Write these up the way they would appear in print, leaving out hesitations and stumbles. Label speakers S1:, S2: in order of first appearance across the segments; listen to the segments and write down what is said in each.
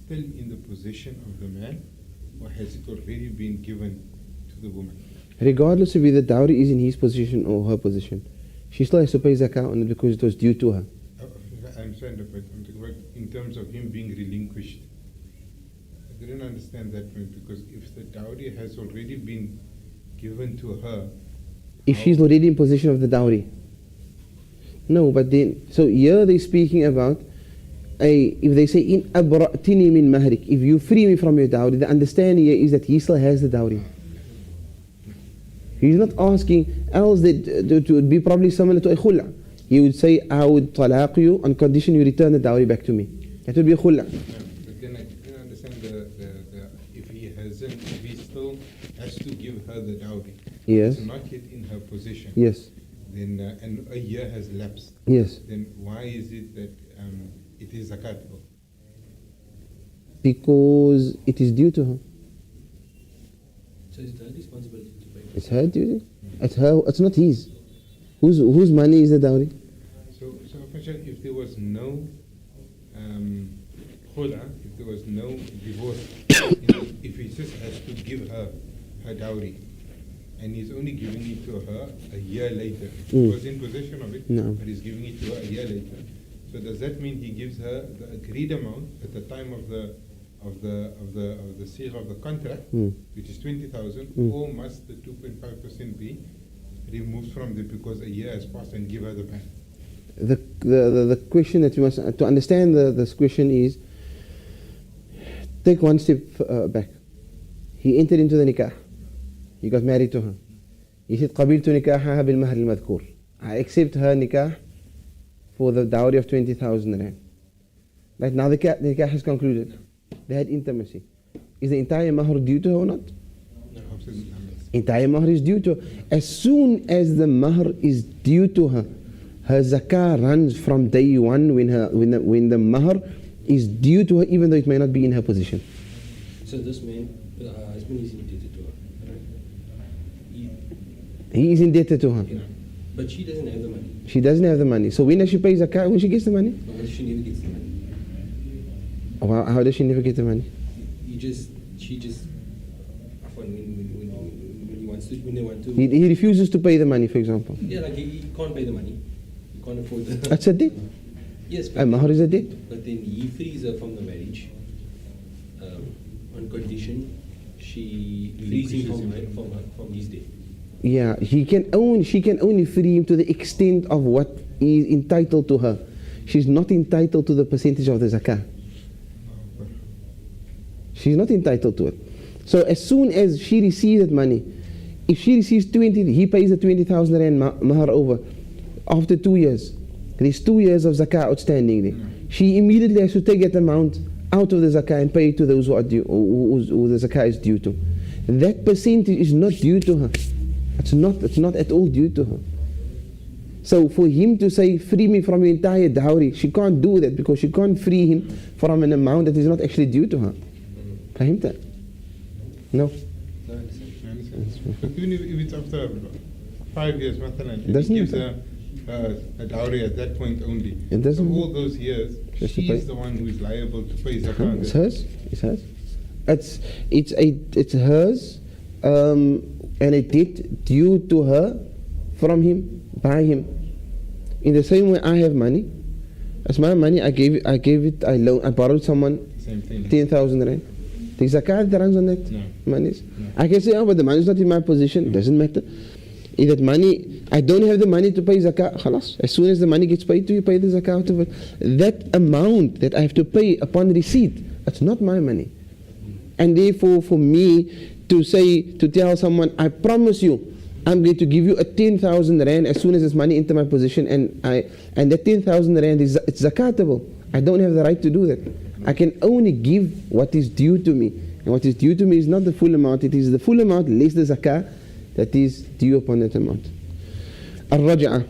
S1: still in the possession of the man, or has it already been given to the woman?
S2: Regardless of whether the dowry is in his position or her position, she still has to pay zakah on it because it was due to her.
S1: I'm sorry, but I'm talking about in terms of him being relinquished. I didn't understand that point, because if the dowry has already been given to her,
S2: If she's already in possession of the dowry. No, but then, so here they're speaking about, if they say, in abra'tini min mahrik, if you free me from your dowry, the understanding here is that he still has the dowry. He's not asking, else it would be probably similar to a khula. He would say, I would talaq you on condition you return the dowry back to me. That would be a khula.
S1: No, but then I didn't understand if he still has to give her the dowry.
S2: Yes.
S1: It's not yet in her possession.
S2: Yes.
S1: Then and a year has lapsed.
S2: Yes.
S1: Then why is it that it is zakatable?
S2: Because it is due to her.
S3: So it's her responsibility to pay.
S2: It's her duty. It's her. It's not his. Whose money is the dowry?
S1: So if there was no khula, if there was no divorce, if he just has to give her dowry, and he's only giving it to her a year later, he was in possession of it,
S2: No.
S1: but he's giving it to her a year later. So does that mean he gives her the agreed amount at the time of the seal of the contract, which is 20,000, or must the 2.5% be removed from it because a year has passed and give her the back?
S2: The question that you must to understand this question is, take one step back. He entered into the nikah. He got married to her. He said, قبلت نكاحها بالمهر المذكور. I accept her nikah for the dowry of 20,000 rand. Right now the nikah has concluded. They had intimacy. Is the entire mahr due to her or not?
S1: No, absolutely not.
S2: Entire mahr is due to her. As soon as the mahr is due to her, her zakah runs from day one when the mahr is due to her, even though it may not be in her position.
S3: So this man, husband is indebted to her, right?
S2: He is indebted to her.
S3: Yeah. But she doesn't have the money.
S2: She doesn't have the money. So when does she pay zakah? When she gets the money?
S3: But what if she never gets the money?
S2: How does she never get the money?
S3: When they want to.
S2: He refuses to pay the money, for example.
S3: Yeah, like he can't pay the money. He can't afford the.
S2: That's a debt.
S3: Yes,
S2: A mahr is a debt.
S3: but then he frees her from the marriage on condition she frees him from his debt.
S2: Yeah, she can only free him to the extent of what is entitled to her. She's not entitled to the percentage of the zakah. She's not entitled to it. So as soon as she receives that money, if she receives 20, he pays the 20,000 rand mahr over. After 2 years, there's 2 years of zakah outstanding there. She immediately has to take that amount out of the zakah and pay it to those who are due, who the zakah is due to. That percentage is not due to her. It's not at all due to her. So for him to say, free me from your entire dowry, she can't do that because she can't free him from an amount that is not actually due to her. Fahim that? No.
S1: I understand. But even if it's after 5 years,
S2: Doesn't
S1: he gives
S2: matter.
S1: her a dowry at that point only.
S2: It doesn't
S1: So all those years, she is the one who is liable to pay zakah.
S2: It's hers. It's hers. It's hers, and a debt due to her from him, by him. In the same way, I have money. As my money, I gave it. I borrowed someone
S1: Same thing.
S2: 10,000 rand. The zakat that runs on that
S1: No.
S2: money.
S1: No.
S2: I can say, oh, but the money is not in my position. Doesn't matter. If that money, I don't have the money to pay zakah. Khalas. As soon as the money gets paid to you, pay the zakah out of it. That amount that I have to pay upon receipt, it's not my money. And therefore, for me to tell someone, I promise you, I'm going to give you a 10,000 rand as soon as this money into my position, and that 10,000 rand it's zakatable. I don't have the right to do that. I can only give what is due to me, and what is due to me is not the full amount. It is the full amount less the zakah that is due upon that amount. Al-Raj'ah.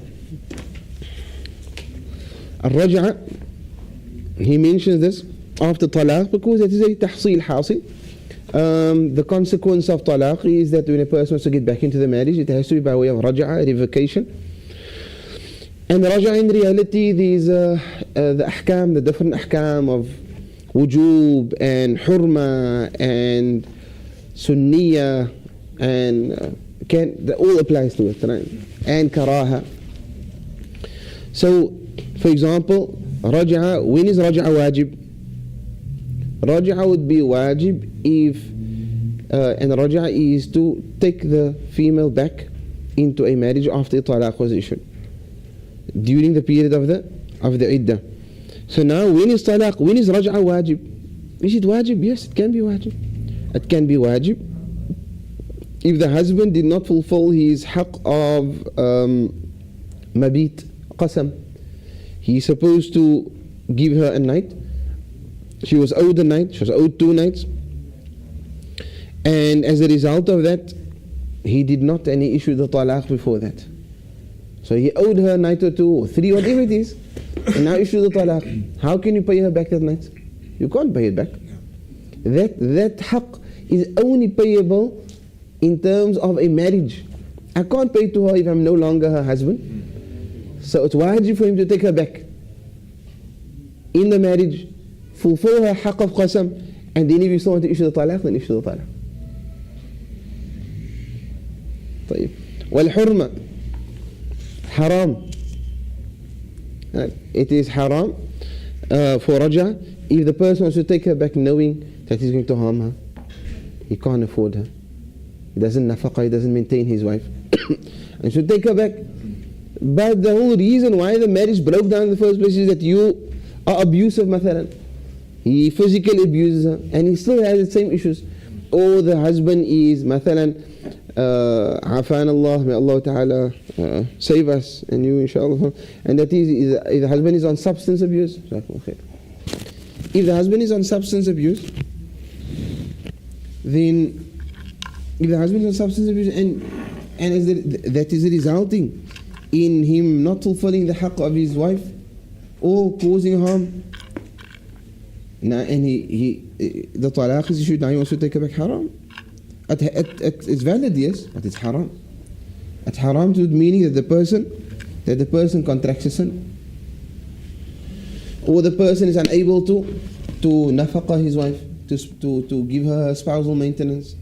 S2: Al-Raj'ah, he mentions this after talaq because it is a tahsil hasil. The consequence of talaq is that when a person wants to get back into the marriage, it has to be by way of raj'ah, revocation. And raj'ah, in reality, these the ahkam, the different ahkam wujub and hurma and sunniya and that all applies to it, right? And karaha. So, for example, raja'a, when is raja'a wajib? Raja'a would be wajib if, and raja'a is to take the female back into a marriage after talaq was issued, during the period of the iddah. So now, when is talaq? When is raja'a wajib? Is it wajib? Yes, it can be wajib. It can be wajib if the husband did not fulfill his haqq of mabit, qasam. He's supposed to give her a night. She was owed a night. She was owed 2 nights. And as a result of that, he did not, and he issued the talaq before that. So he owed her a night or 2 or 3, whatever it is, and now issued the talaq. How can you pay her back that night? You can't pay it back. That haqq is only payable in terms of a marriage. I can't pay to her if I'm no longer her husband. So it's wajib for him to take her back in the marriage, fulfill her haqq of qasam, and then if you still want to issue the talaq, then issue the talaq. طيب. والحرمة haram. It is haram for raja if the person wants to take her back knowing that he's going to harm her. He can't afford her. He doesn't nafaqah, he doesn't maintain his wife. And should take her back. But the whole reason why the marriage broke down in the first place is that you are abusive, mathalan. He physically abuses her and he still has the same issues. Or the husband is, mathalan, afan Allah, may Allah Ta'ala save us and you, inshallah. And that is, if the husband is on substance abuse. If the husband is on substance abuse, then if the husband is on substance abuse and that is resulting in him not fulfilling the haqq of his wife or causing harm, now, and the talaq is issued, now he wants to take her back, haram. It's valid, yes, but it's haram. It's haram to the meaning that the person contracts a sin, or the person is unable to nafaqah his wife, to give her spousal maintenance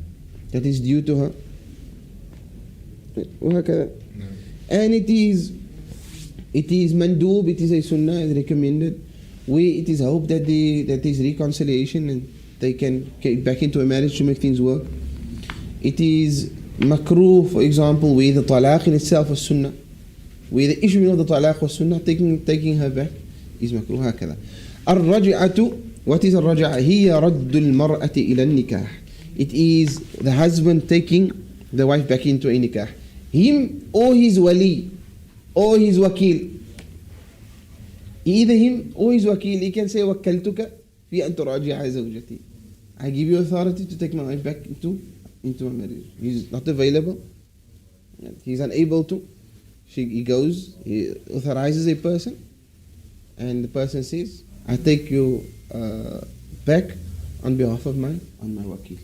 S2: that is due to her. And it is mandoob, it is a sunnah, it is recommended. It is hoped that there is reconciliation and they can get back into a marriage to make things work. It is makruh, for example, where the talaq in itself was sunnah, where the issue of the talaq was sunnah, taking her back is makruh. هكذا. الرجعة, what is الرجعة? هي رد المرأة إلى النكاح. It is the husband taking the wife back into a nikah. Him or his wali or his wakil. Either him or his wakil, he can say وكلتك في أن تراجع زوجتي. I give you authority to take my wife back into my marriage. He's not available. He's unable to. He goes, he authorizes a person, and the person says, I take you back on behalf of my wakil.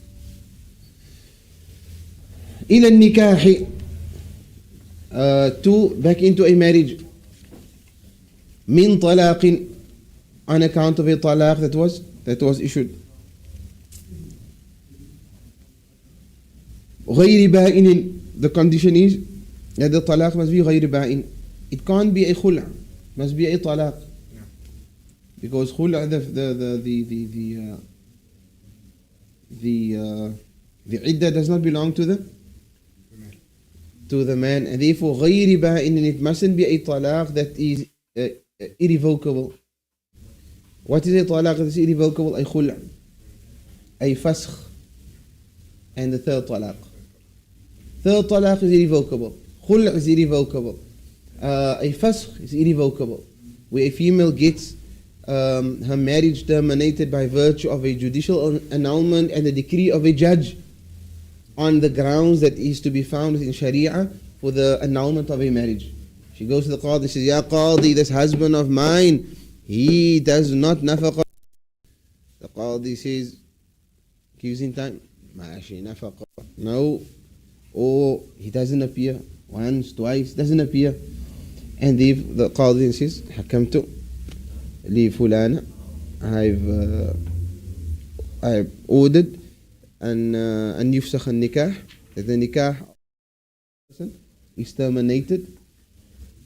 S2: إلى النكاح, back into a marriage. من طلاق, on account of a talaq that was issued. غير بائن, the condition is that the talaq must be غير بائن. It can't be a khula, must be a talaq. Because khula, the iddah does not belong to the man, and therefore غير بائن, it mustn't be a talaq that is irrevocable. What is a talaq that is irrevocable? A khula, a fasakh, and the third talaq. Third talaq is irrevocable. Khul' is irrevocable. A fasakh is irrevocable, where a female gets her marriage terminated by virtue of a judicial annulment and the decree of a judge on the grounds that is to be found in Sharia for the annulment of a marriage. She goes to the Qadi and says, Ya Qadi, this husband of mine, he does not nafaqah. The Qadi says, gives him time. Maashi nafaqah. No. Or he doesn't appear. Once, twice, doesn't appear. And the Qadi says, Hakamtu li fulana, I've I ordered أن يفسخ النكاح, that the nikah is terminated.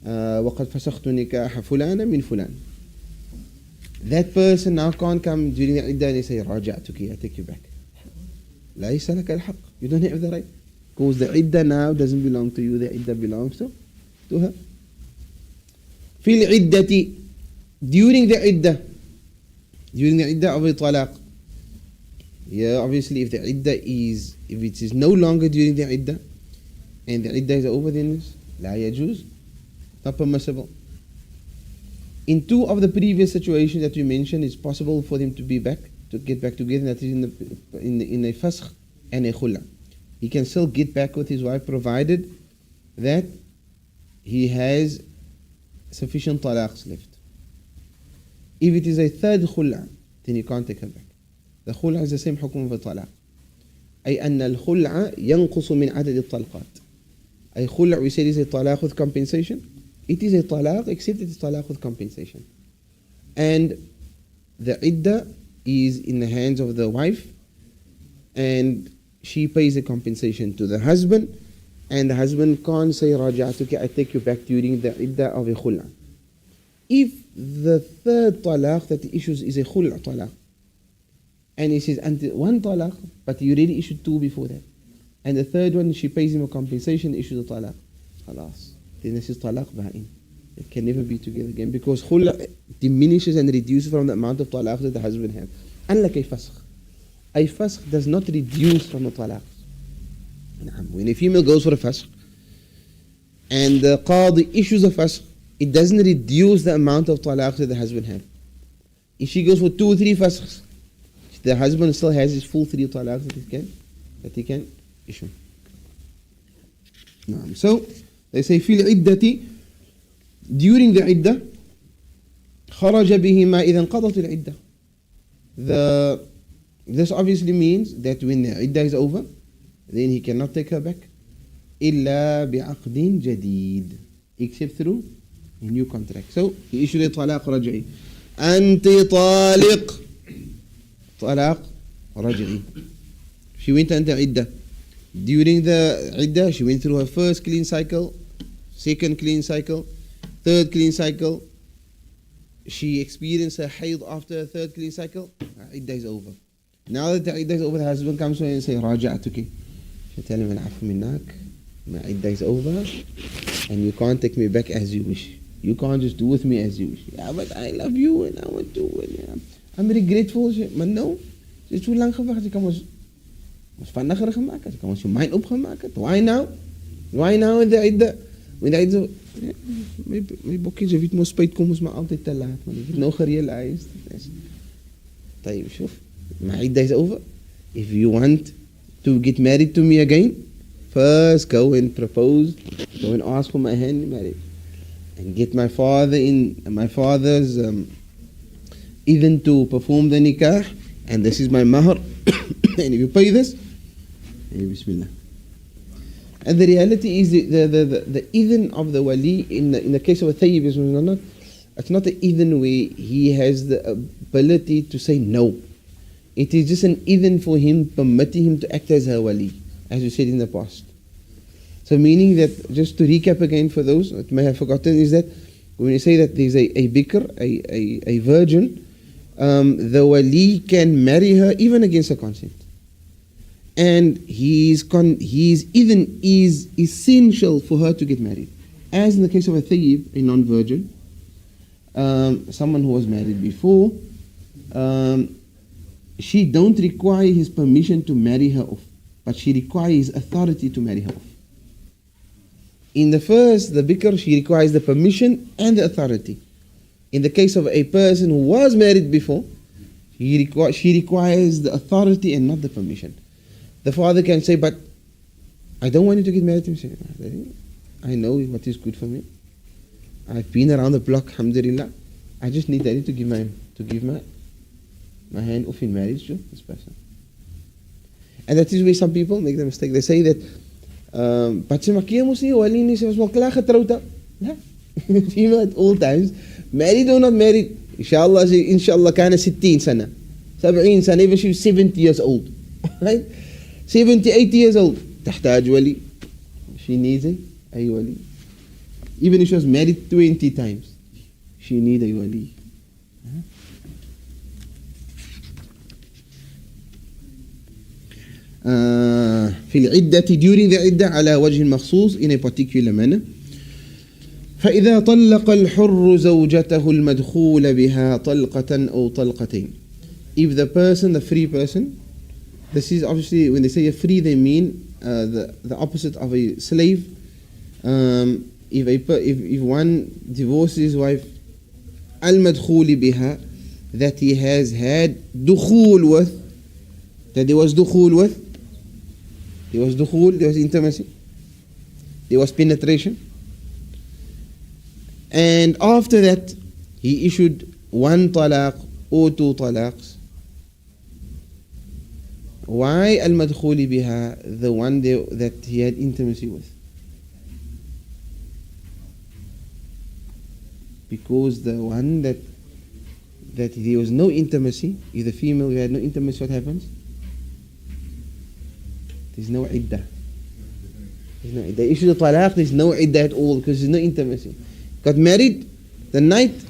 S2: وقد فسخت نكاح فلانة من فلان. That person now can't come during the iddah and say راجعتك, I take you back. ليس لك الحق. You don't have the right. Because the iddah now doesn't belong to you, the iddah belongs to her. في العدة, during the iddah of the talaq. Yeah, obviously if the iddah is, if it is no longer during the iddah and the iddah is over, then لا يجوز, not permissible. In two of the previous situations that we mentioned, it's possible for them to be back, to get back together. That is in a fasakh and a khula. He can still get back with his wife provided that he has sufficient talaqs left. If it is a third khula, then he can't take her back. The khula is the same حكم of the talaq. أي أن الخلع ينقص من عدد الطلقات. أي khula, we said, is a talaq with compensation. It is a talaq, except it is talaq with compensation. And the iddah is in the hands of the wife, and she pays the compensation to the husband, and the husband can't say raja'atuki, I take you back during the iddah of a khul'a. If the third talaq that he issues is a khul'a talaq, and he says one talaq, but you already issued two before that, and the third one she pays him a compensation, issues a talaq, khalas, then this is talaq ba'in. It can never be together again, because khul'a diminishes and reduces from the amount of talaq that the husband has. Unlike a fasakh. A fasakh does not reduce from the talaq. When a female goes for a fasakh and the qadi issues a fasakh, it doesn't reduce the amount of talaq that the husband has. If she goes for 2 or 3 fasakhs, the husband still has his full 3 talaq that he can issue. So they say fil iddati, during the iddah, خرج بهما إذا انقضت العدة. This obviously means that when the iddah is over, then he cannot take her back. إلا بعقد جديد, except through a new contract. So he issued a طلاق رجعي. أنت طالق. طلاق رجعي. She went under iddah. During the iddah, she went through her first clean cycle, second clean cycle, third clean cycle. She experienced her hayd after her third clean cycle. Her iddah is over. Now that the iddah is over, the husband comes to her and says, Raja'atuki. She tell him, Al-afu minnak, my iddah is over, and you can't take me back as you wish. You can't just do with me as you wish. Yeah, but I love you and I want to. And I'm regretful. Maar no, ze is zo lang gewacht. Je kan ons vannager gemaakt. Je kan ons je mind opgemaakt. Why now? Why now in the iddah? When the iddah, my bokkie, je weet moest spijt komen, is maar altijd te laat. Maar ik heb nog gerealized. Tayyip, shuf. My iddah is over. If you want to get married to me again, first go and propose, go and ask for my hand in marriage, and get my father's even to perform the nikah, and this is my mahr, and if you pay this, bismillah. And the reality is the idhn of the wali in the case of a thayyib is not, it's not an idhn where he has the ability to say no. It is just an idhn for him, permitting him to act as her wali, as we said in the past. So meaning that, just to recap again for those that may have forgotten, is that when you say that there's a bikr, a virgin, the wali can marry her even against her consent. And his idhn is essential for her to get married. As in the case of a thayyib, a non-virgin, someone who was married before, she don't require his permission to marry her off, but she requires authority to marry her off. In the first, the bikr, she requires the permission and the authority. In the case of a person who was married before, she requires the authority and not the permission. The father can say, but I don't want you to get married to me. I know what is good for me. I've been around the block, alhamdulillah. I just need daddy to give my hand off in marriage to this person. And that is where some people make the mistake. They say that, but sy maak mos nie, wali nie, sy was maar klaar getrouwd. Female at all times, married or not married, inshallah kana 60 sana. 70 سنة, even she was 70 years old. Right? 70, 80 years old. تحتاج ولي. She needs a wali. Even if she was married 20 times, she needs a wali. في العدة during the عدة على وجه مخصوص in a particular manner. فإذا طلق الحر زوجته المدخول بها طلقة أو طلقتين. If the person, the free person, this is obviously when they say a free they mean the opposite of a slave. If one divorces his wife المدخول بها, that he has had دخول with, that there was دخول with, there was دخول, there was intimacy, there was penetration, and after that he issued one talaq or two talaqs. Why al-madkhuli biha, the one that he had intimacy with? Because the one that there was no intimacy, if the female had no intimacy, what happens? There's no iddah. There's no iddah. They issue the talaq, there's no iddah at all because there's no intimacy. Got married the night,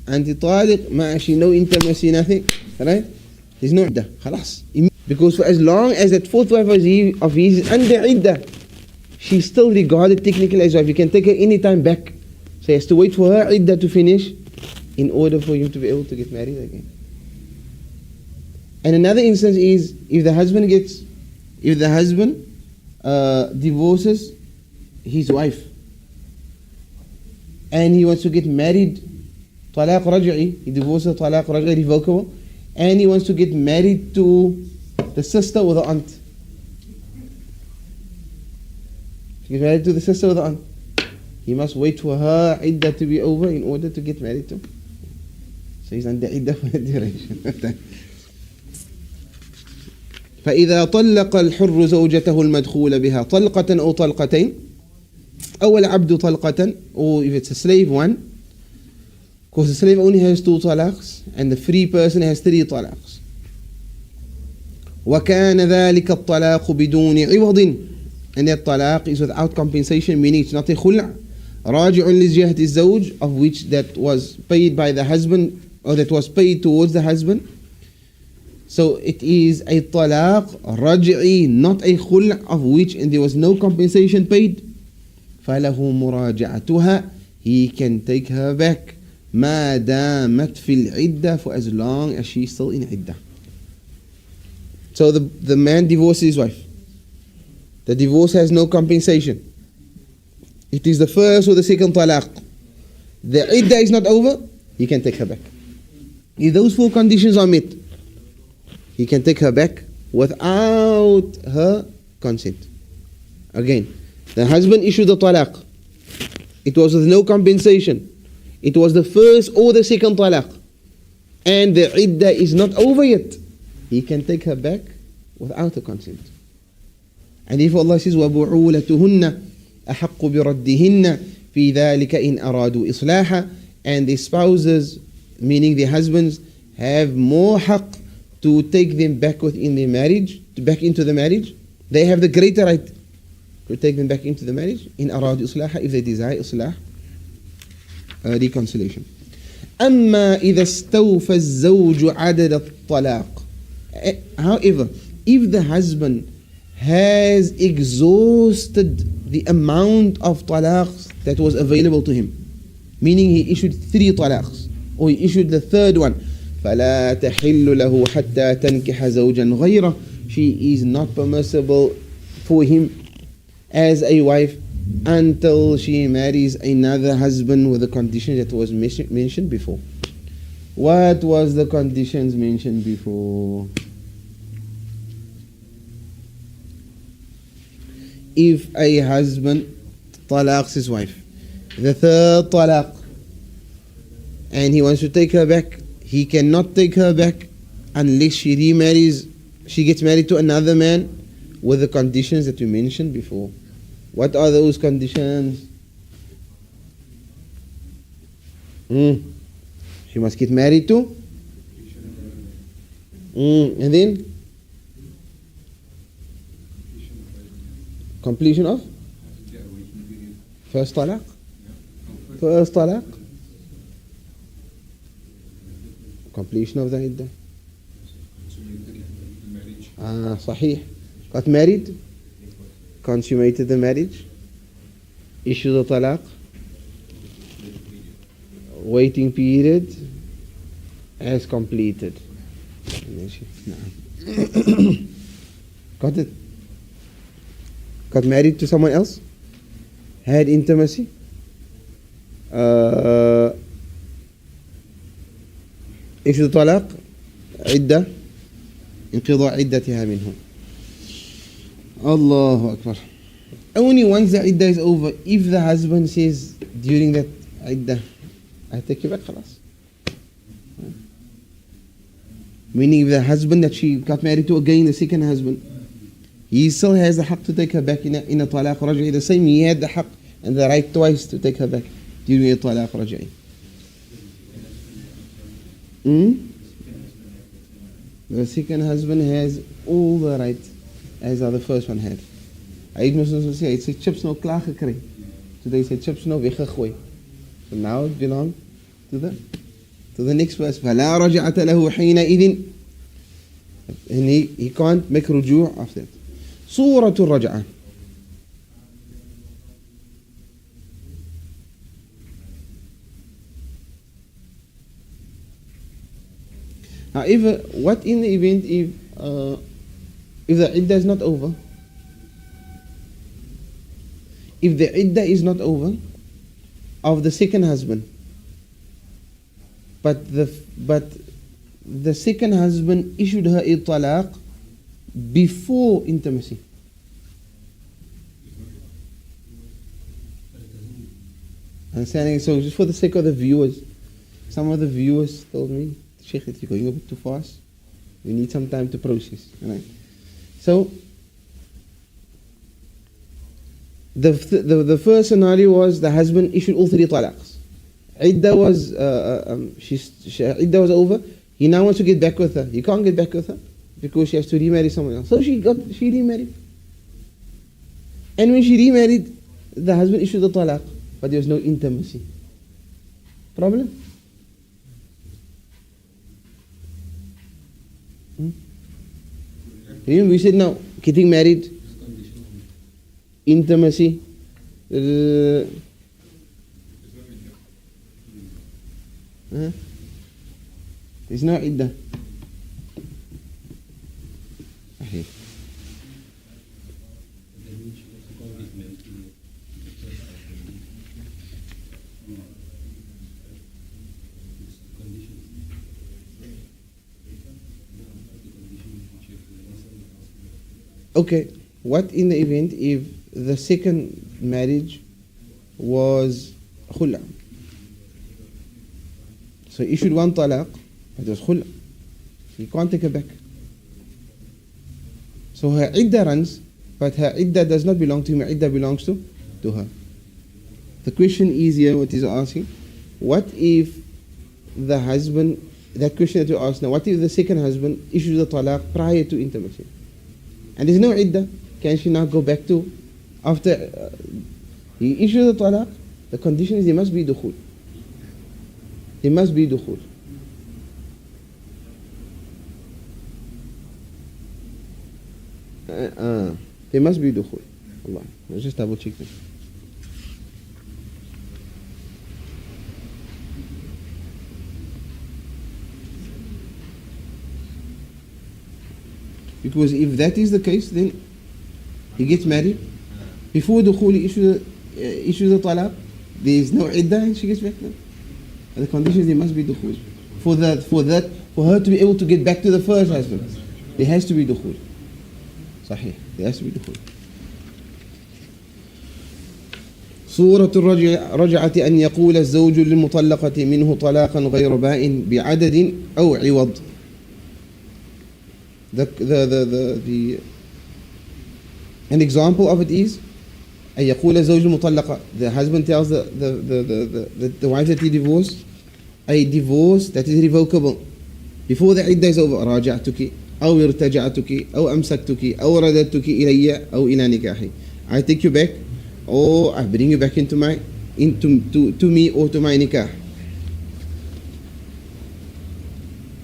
S2: anti taliq, ma'ashi, no intimacy, nothing. Right? There's no iddah. Khalas. Because for as long as that fourth wife of his is under iddah, she's still regarded technically as wife. You can take her any time back. So he has to wait for her iddah to finish in order for him to be able to get married again. And another instance is if the husband divorces his wife and he wants to get married, talaq raj'i, he divorces talaq raj'i, revocable, and he wants to get married to the sister or the aunt. To get married to the sister or the aunt, he must wait for her iddah to be over in order to get married to. So he's under iddah for the duration. فإذا طلق الحر زوجته المدخول بها طلقة أو طلقتين, أو العبد طلقة, or if it's a slave, one, because the slave only has 2 talaqs and the free person has 3 talaqs. وكان ذلك الطلاق بدون عوض, and that talaq is without compensation, meaning it's not a khul', راجع لجهة الزوج, of which that was paid by the husband or that was paid towards the husband. So it is a talaq raj'i, not a khul', of which and there was no compensation paid. فله مراجعتها, he can take her back ما دامت في العدة, for as long as she's still in iddah. So the man divorces his wife. The divorce has no compensation. It is the first or the second talaq. The iddah is not over, he can take her back. If those 4 conditions are met, he can take her back without her consent. Again, the husband issued the talaq. It was with no compensation. It was the first or the second talaq. And the iddah is not over yet. He can take her back without her consent. And if Allah says, وَبُعُولَتُهُنَّ أَحَقُّ بِرَدِّهِنَّ فِي ذَلِكَ إِنْ أَرَادُوا إِصْلَاحًا, and the spouses, meaning the husbands, have more haqq to take them back within their marriage, back into the marriage. They have the greater right to take them back into the marriage, in أرادوا إصلاحا, if they desire إصلاح, reconciliation. أما إذا استوفى الزوج عدد الطلاق. However, if the husband has exhausted the amount of talaqs that was available to him, meaning he issued 3 talaqs, or he issued the 3rd one, فلا تحل له حتى تنكح زوجا غيره, she is not permissible for him as a wife until she marries another husband with the condition that was mentioned before. What was the conditions mentioned before? If a husband talaqs his wife, the 3rd talaq, and he wants to take her back, he cannot take her back unless she remarries, she gets married to another man with the conditions that we mentioned before. What are those conditions? She must get married to And then completion of first talaq. First talaq. Completion of the iddah. Sahih. Got married, consummated the marriage, issue the talaq, waiting period has completed. Got it? Got married to someone else, had intimacy, issue the talaq, iddah, انقضاء عدتها منه. Allahu Akbar. Only once the iddah is over, if the husband says during that iddah, I take you back, khalas. Meaning if the husband that she got married to again, the second husband, he still has the haqq to take her back in a talaq raj'i. The same, he had the haqq and the right twice to take her back during a talaq raj'i. The second husband has all the right as the first one had. Hy het mos ons gesê, hy het sy chips nou klaar gekry. Today sy chips nou weggegooi. So now it belong to the next verse. فَلَا رَجْعَةَ لَهُ حِينَئِذٍ. And he can't make ruju' after that. سورة الرجعة. However, what in the event if the iddah is not over? If the iddah is not over of the second husband, but the second husband issued her a talaq before intimacy. Understanding? So just for the sake of the viewers, some of the viewers told me, Shaykh, you're going a bit too fast. We need some time to process. Right? So the first scenario was the husband issued all three talaqs. Iddah was Iddah was over. He now wants to get back with her. He can't get back with her because she has to remarry someone else. So she remarried. And when she remarried, the husband issued the talaq, but there was no intimacy. Problem? Remember we said now, getting married, intimacy, there's no iddah. Okay, what in the event if the second marriage was khula? So he issued one talaq, but it was khula. He can't take her back. So her iddah runs, but her iddah does not belong to him, her iddah belongs to her. The question is here, what he's asking, what if the husband, that question that you asked now, what if the second husband issues the talaq prior to intimacy? And there's no iddah. Can she now go back to, after he issues the talaq, the condition is there must be dukhul. There must be dukhul. There must be dukhul. Allah. Let's just double check this. Because if that is the case, then he gets married. Before dukhul, he issues the talaq. There is no iddah and she gets back then. And the conditions, there must be dukhul. For her to be able to get back to the first husband, there has to be dukhul. Sahih, there has to be dukhul. صورة الرجعة أن يقول الزوج للمطلقة منه طلاقا غير بائن بعدد أو عوض. An example of it is أن يقول الزوج المطلقة, the husband tells the wife that he divorced, a divorce that is revocable before the iddah is over, راجعتك أو ارتجعتك أو أمسكتك أو رددتك إلي أو إلى نكاحي. I take you back, or I bring you back into my, to me or to my nikah.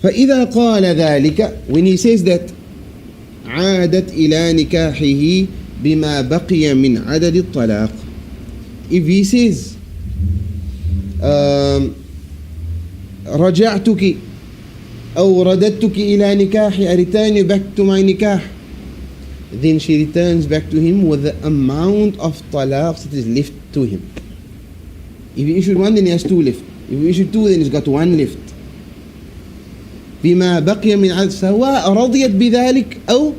S2: فإذا قال ذلك, when he says that, عادت إلى نكاحه بما بقي من عدد الطلاق. If he says رجعتك أو رددتك إلى نكاحي, I return you back to my nikah, then she returns back to him with the amount of talaqs that is left to him. If he issued one, then he has two left. If he issued two, then he's got one left. بما بقي من عدد, سواء رضيت بذلك أو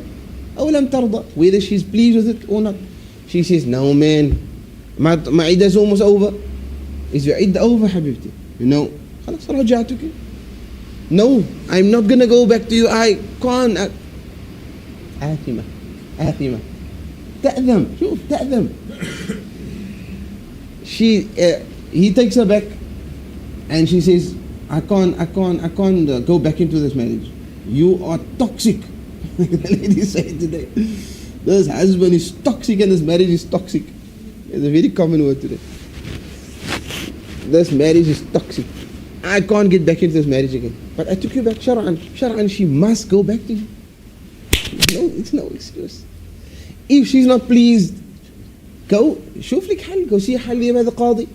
S2: لم ترضى, whether she's pleased with it or not. She says, no man, my iddah is almost over. Is your iddah over, حبيبتي? You know, خلاص رجعتك. No, I'm not going to go back to you. I can't. آثمة تأذم. شوف تأذم. He takes her back and she says, I can't go back into this marriage. You are toxic. The ladies say today, this husband is toxic and this marriage is toxic. It's a very common word today. This marriage is toxic. I can't get back into this marriage again. But I took you back, Shar'an, she must go back to you. It's no excuse. If she's not pleased, go, شوف لك حل, go see حل by the qadi.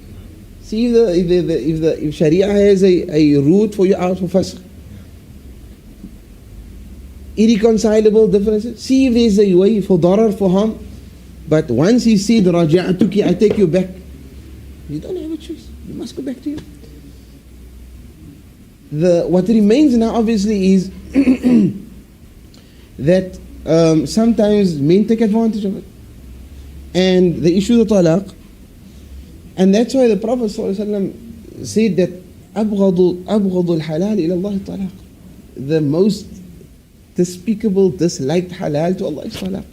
S2: See if Sharia has a route for you out for fasq. Irreconcilable differences. See if there's a way for darar, for harm. But once he said, Raja'atuki, I take you back, you don't have a choice. You must go back to him. What remains now obviously is that sometimes men take advantage of it. And the issue of the talaq. And that's why the Prophet ﷺ said that أبغض الحلال إلى الله الطلاق. The most despicable, disliked halal to Allah is talaq.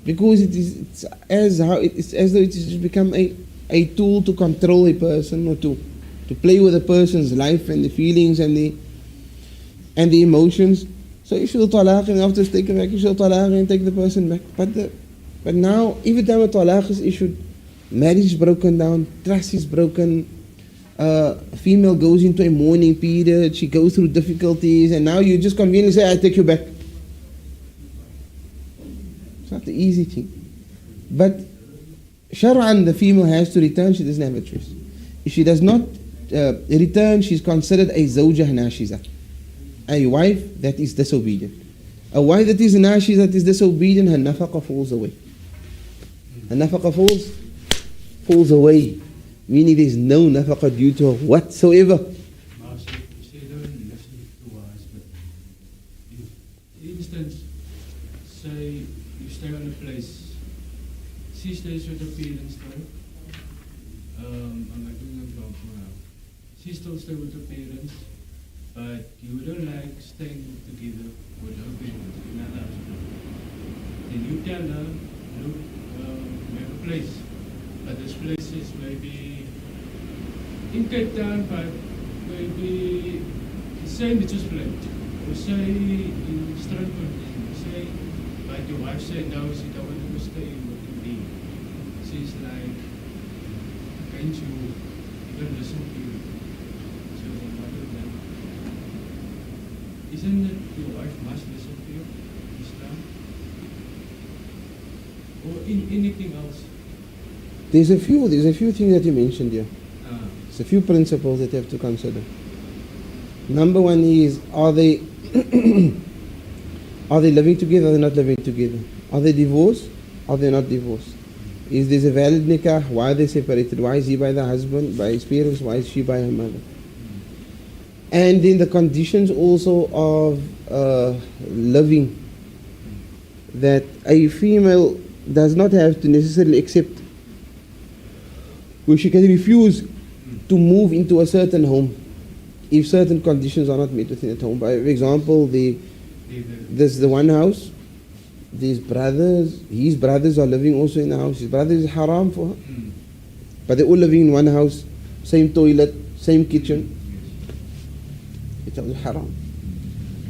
S2: Because it's as though it has become a tool to control a person, or to play with a person's life and the feelings and the emotions. So issue the talaq and after take it back, issue the talaq and take the person back. But now, every time a talaq is issued, marriage is broken down, trust is broken, female goes into a mourning period, she goes through difficulties, and now you just conveniently say, I take you back. It's not the easy thing. But Shar'an, the female has to return, she doesn't have a choice. If she does not return, she's considered a zawjah nashiza, a wife that is disobedient. A wife that is nashiza, that is disobedient, her nafaqah falls away. Her nafaqah falls away, meaning there's no nafaqah due to her whatsoever.
S4: She don't listen to her husband. For instance, say you stay on a place, she stays with her parents, right? I'm not doing a job now. She still stays with her parents, but you don't like staying together with her parents, another husband. Then you tell her, look, we have a place. But this place is maybe in Cape Town, but maybe the same Mitchell's Flat, or say in Strandford, say, but your wife said no, she don't want to stay with me. She's like, can't you even listen to you? So what is that? Isn't it your wife must listen to you, Islam? Or in anything else?
S2: There's a few things that you mentioned here. There's a few principles that you have to consider. Number one is, are they living together or are they not living together? Are they divorced? Are they not divorced? Is there a valid nikah? Why are they separated? Why is he by the husband, by his parents? Why is she by her mother? And then the conditions also of living, that a female does not have to necessarily accept, where she can refuse to move into a certain home if certain conditions are not met within that home. By example, there's the one house, his brothers are living also in the house. His brother is haram for her, but they're all living in one house, same toilet, same kitchen. It's all haram.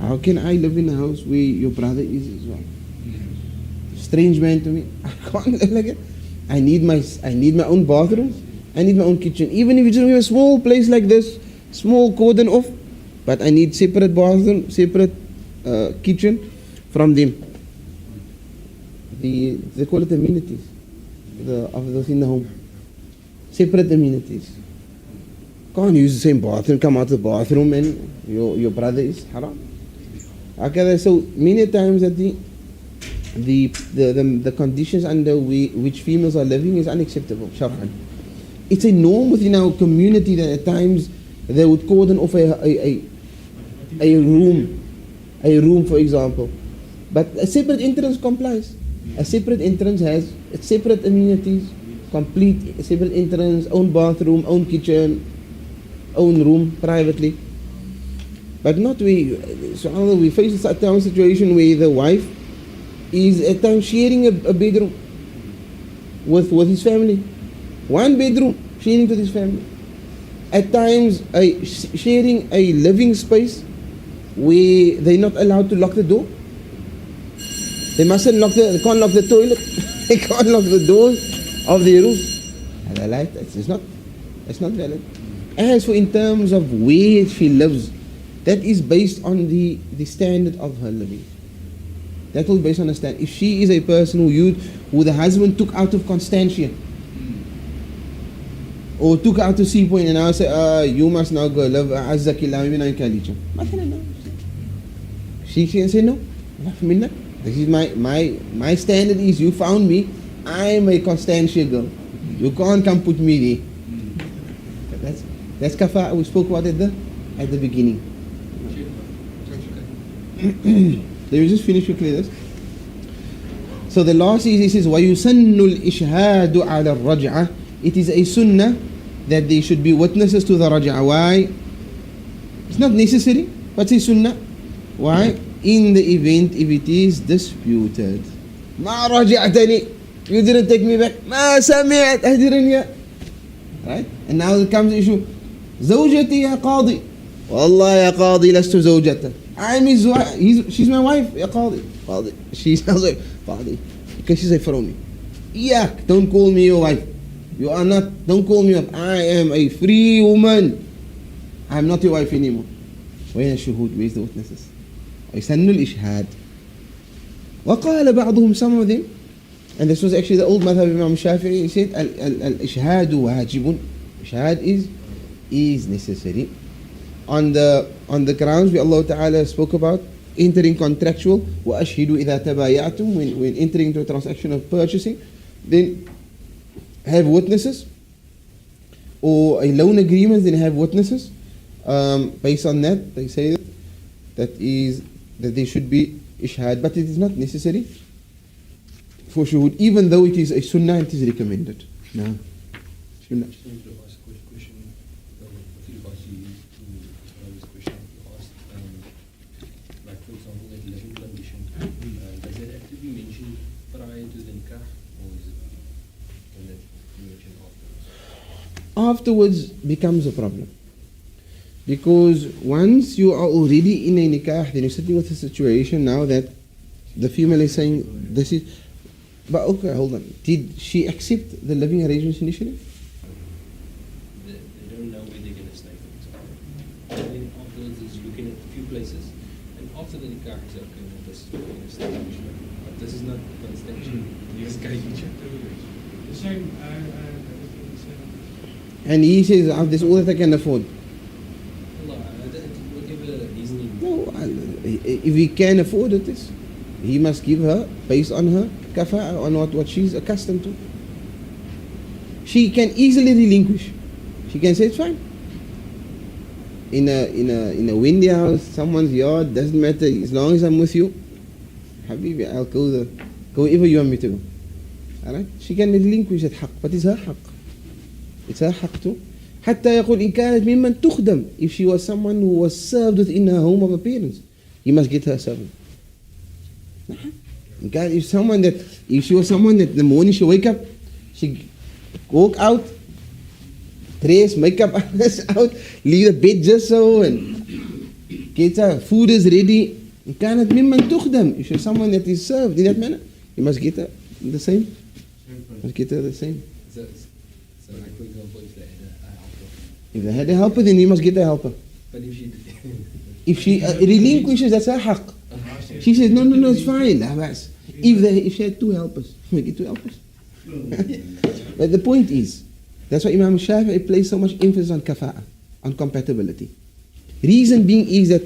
S2: How can I live in a house where your brother is as well? Strange man to me. I can't live like it. I need my own bathroom. I need my own kitchen. Even if it's only a small place like this, small cordon off, but I need separate bathroom, separate kitchen from them. They call it amenities of those in the home. Separate amenities. Can't use the same bathroom, come out of the bathroom and your brother is haram. Okay, so many times that the conditions under which females are living is unacceptable, shar'an. It's a norm within our community that at times they would cordon off a room, for example. But a separate entrance complies. A separate entrance has separate amenities, complete separate entrance, own bathroom, own kitchen, own room privately. But not we face a certain situation where the wife is at times sharing a bedroom with his family. One bedroom sharing with his family. At times sharing a living space where they're not allowed to lock the door. They can't lock the toilet. They can't lock the doors of their rooms. And I like that. It's not valid. As for in terms of where she lives, that is based on the standard of her living. That will be based on the standard. If she is a person who the husband took out of Constantia, or took out to Sea Point and now say, you must now go live Azzakillah, maybe now you can leave. She can say no. This is my standard is you found me, I am a Constantia girl. You can't come put me there. That's kafa we spoke about at the beginning. Let me just finish quickly this. So the last is, he says, وَيُسَنُّ الْإِشْهَادُ عَلَى الرَّجْعَةِ. It is a sunnah that they should be witnesses to the raj'ah. Why? It's not necessary, but it's a sunnah. Why? In the event if it is disputed. مَا رَجَعْتَنِي. You didn't take me back. مَا سَمِعْت. I didn't hear. Right? And now it comes the issue. زوجتي يا قاضي. والله يا قاضي لست زوجته. I'm his wife. She's my wife. يا قاضي. قاضي. She's like قاضي. Because she's a from me. Yak, don't call me your wife. You are not. Don't call me up. I am a free woman. I'm not your wife anymore. وين الشهود? Where's the witnesses? يسن الإشهاد. وقال بعضهم, some of them, and this was actually the old madhab of Imam Shafi'i, he said الإشهاد واجب. Ishhad is necessary. On the grounds where Allah Ta'ala spoke about entering contractual, وَأَشْهِدُوا إِذَا تَبَايَعْتُمْ, when entering into a transaction of purchasing, then have witnesses, or a loan agreement, then have witnesses. Based on that, they say that they should be ishhad, but it is not necessary for shuhud, even though it is a sunnah and it is recommended. No. Sunnah. Afterwards becomes a problem, because once you are already in a nikah, then you're sitting with a situation now that the female is saying this is, but okay, hold on, did she accept the living arrangements initially?
S3: They don't know where they're going to stay, for example. And then afterwards is looking at a few places, and after the nikah is okay, well, this is where we're going to stay, but this is not Constantia. Yes, guys,
S4: The same.
S2: And he says, this is all that I can afford.
S3: Whatever reasoning.
S2: No, if he can afford it, he must give her based on her kafa, on what she's accustomed to. She can easily relinquish. She can say it's fine. In a windy house, someone's yard, doesn't matter, as long as I'm with you, Habibi, I'll go wherever you want me to go. Alright? She can relinquish that haqq, but it's her haqq. It's her haqq too. حتى يقول إن كانت ممن تخدم. If she was someone who was served within her home of her parents, you must get her a servant. If she was someone that the morning she wake up, she walk out, dress, makeup out, leave the bed just so, and Keta, food is ready. You cannot mimman tukhdam. You should someone that is served in that manner. You must get the same. Must get the same.
S3: So like for example, if they had a helper,
S2: If they had a helper, then you must get a helper.
S3: but if she
S2: If she relinquishes, that's her haqq. She says, no, it's fine. If she had two helpers, you get two helpers. But the point is, that's why Imam Shafi'i placed so much emphasis on kafa'a, on compatibility. Reason being is that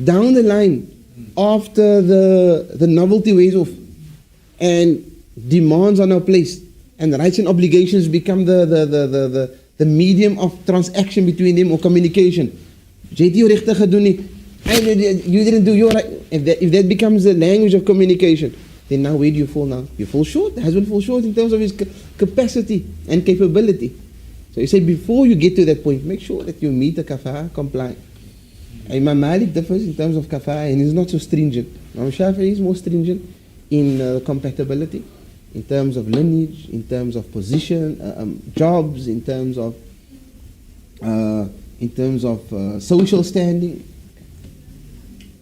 S2: down the line, after the novelty wears off and demands are now placed and the rights and obligations become the medium of transaction between them or communication. You didn't do your right. If that becomes the language of communication, then now where do you fall now? You fall short. The husband falls short in terms of his capacity and capability. So you say before you get to that point, make sure that you meet the kafa'a, comply. Imam Malik differs in terms of kafa'a and is not so stringent. Imam Shafi'i is more stringent in compatibility, in terms of lineage, in terms of position, jobs, in terms of social standing.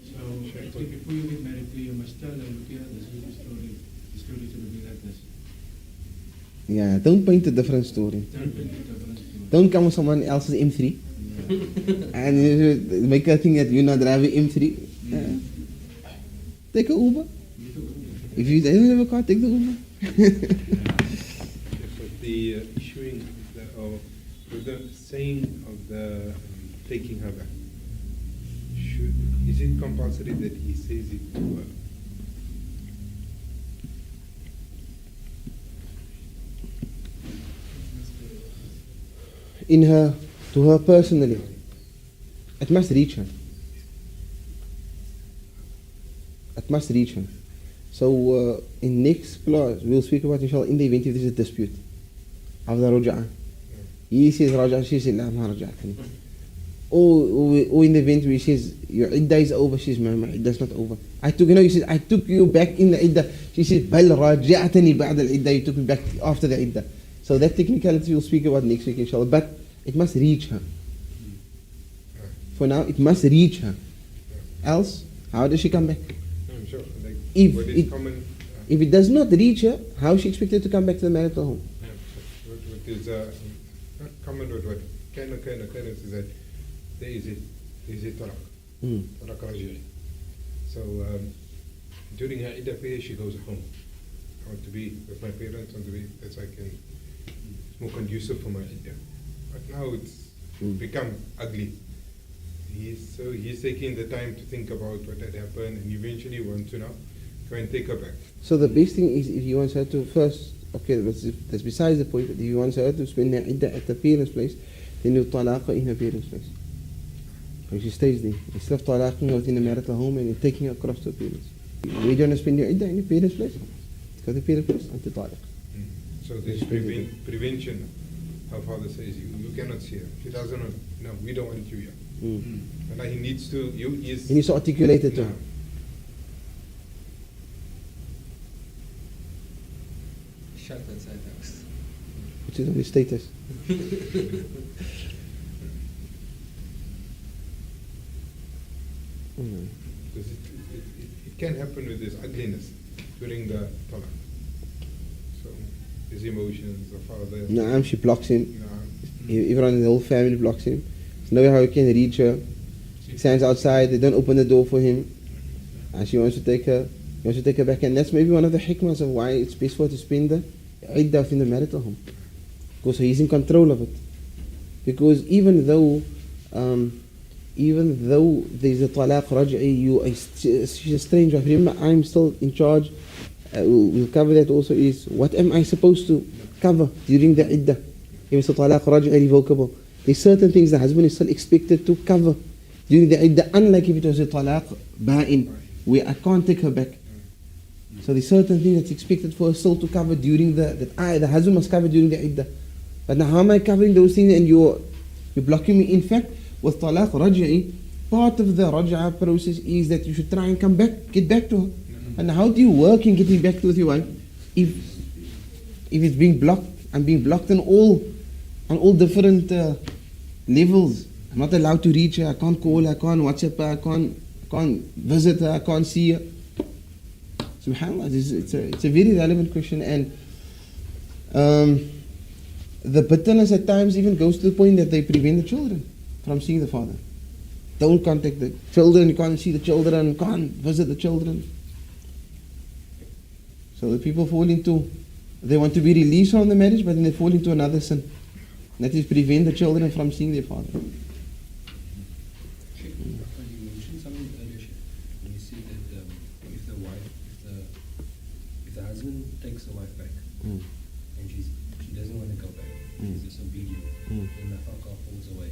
S4: So actually before you get married, you must tell them, look here, this is the story. The story should be like this.
S2: Yeah, don't paint a different story. Don't come with someone else's M3 and you make a thing that you're not driving M3. Take a Uber. If you don't have a car, take the Uber.
S1: The issuing with the saying of the taking her back, is it compulsory that he says it to her?
S2: To her personally, it must reach her. It must reach her. So in next class, we'll speak about inshallah in the event if there's a dispute of the raja'ah. He says raja'ah, she says, la ma raja'atani. Or in the event where he says, your iddah is over, she says, my iddah is not over. He says, I took you back in the iddah. She says, bal raja'atani ba'd al-iddah, you took me back after the iddah. So that technicality we'll speak about next week inshallah. But it must reach her. For now, it must reach her. Else, how does she come back?
S1: I'm sure. Like
S2: If
S1: what is
S2: it-
S1: common,
S2: If it does not reach her, how is she expected to come back to the marital home?
S1: what is not common, but what can occur in occurrence is that there is a talaq, talaq raj'i. So during her iddah period, she goes home. I want to be with my parents, that's why it's more conducive for my iddah. But now it's become ugly. He's taking the time to think about what had happened and eventually wants to now go and take her back.
S2: So the best thing is if he wants her to first, okay, that's besides the point, but if he wants her to spend her iddah at the parents' place, then you talaq her in her parents' place. And she stays there. Instead of talaqing her within the marital home and then taking her across to her parents. Where do you want to spend your iddah? In your parents' place? Go to the parents' place until talaq.
S1: So there's prevention. Her father says, you cannot see her. She doesn't know. No, we don't want you here. And now he needs to
S2: articulate it to her.
S3: shut outside the house.
S2: Which is on his status.
S1: Because it can happen with this ugliness during the talaq. So his emotions, the father.
S2: Naam, she blocks him.
S1: Nah.
S2: Everyone in the whole family blocks him. There's no way how he can reach her. He stands outside, they don't open the door for him. And she wants to take her back. And that's maybe one of the hikmahs of why it's best for her to spend the iddah in the marital home. Because he's in control of it. Because even though there's a talaq raj'i, she's a strange wife. Remember, I'm still in charge. We'll cover that also is, what am I supposed to cover during the iddah? If it's a talaq raj'i revocable, there's certain things the husband is still expected to cover during the iddah, unlike if it was a talaq ba'in, where I can't take her back. So there's certain things that's expected for her still to cover during the husband must cover during the iddah. But now how am I covering those things and you're blocking me? In fact, with talaq raj'i, part of the raj'a process is that you should try and get back to her. And how do you work in getting back with your wife if it's being blocked? I'm being blocked on all different levels. I'm not allowed to reach her, I can't call her, I can't WhatsApp her, I can't visit her, I can't see her. SubhanAllah, it's a very relevant question, and the bitterness at times even goes to the point that they prevent the children from seeing the father. Don't contact the children, you can't see the children, can't visit the children. So the people fall into, they want to be released from the marriage, but then they fall into another sin. That is prevent the children from seeing their father.
S3: Sheikh, you mentioned something earlier, Sheikh, when you said that if the husband takes the wife back, and she doesn't want to go back, she's disobedient, then nafaqah falls away.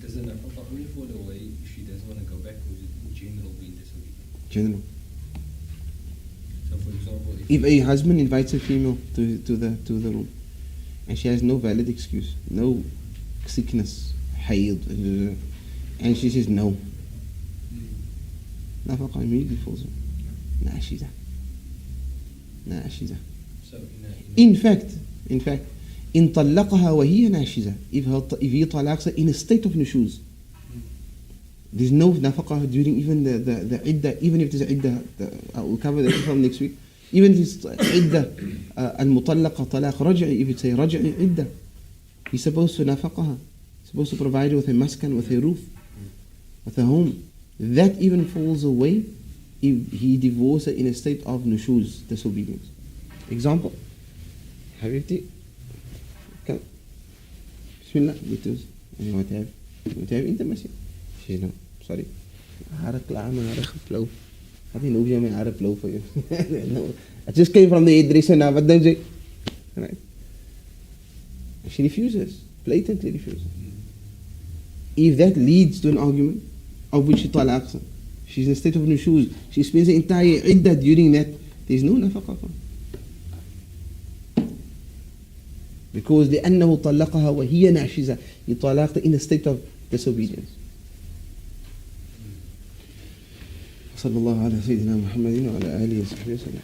S3: Does the nafaqah only fall away if she doesn't want to go back, or is it in general being disobedient?
S2: General.
S3: So for example,
S2: If a husband invites a female to the room, and she has no valid excuse, no sickness, haid, and she says no, nafaqah immediately falls away. Nashiza.
S3: so
S2: In fact, in طلقها وهي ناشزة, if he talaqs her in a state of nushuz, there's no nafaqah during even the iddah, even if there's iddah, I will cover that from next week. Even if it's iddah, al-mutallaqa talaq raj'i, if it's a raj'i iddah, he's supposed to nafaqaha, supposed to provide her with a maskan, with a roof, with a home. That even falls away if he divorces her in a state of nushuz, disobedience. Example, Habibti, come, Bismillah, you want to have intimacy? She says, no, sorry. I didn't know I had a blow for you. No, I just came from the hairdresser now, but then right? She refuses, blatantly refuses. If that leads to an argument of which she talaqs, she's in a state of nushuz, she spends the entire iddah during that, there's no nafaqah. Because لأنه طلقها وهي ناشزة, he talaqed in a state of disobedience. صلى الله على سيدنا محمد وعلى آله وصحبه وسلم.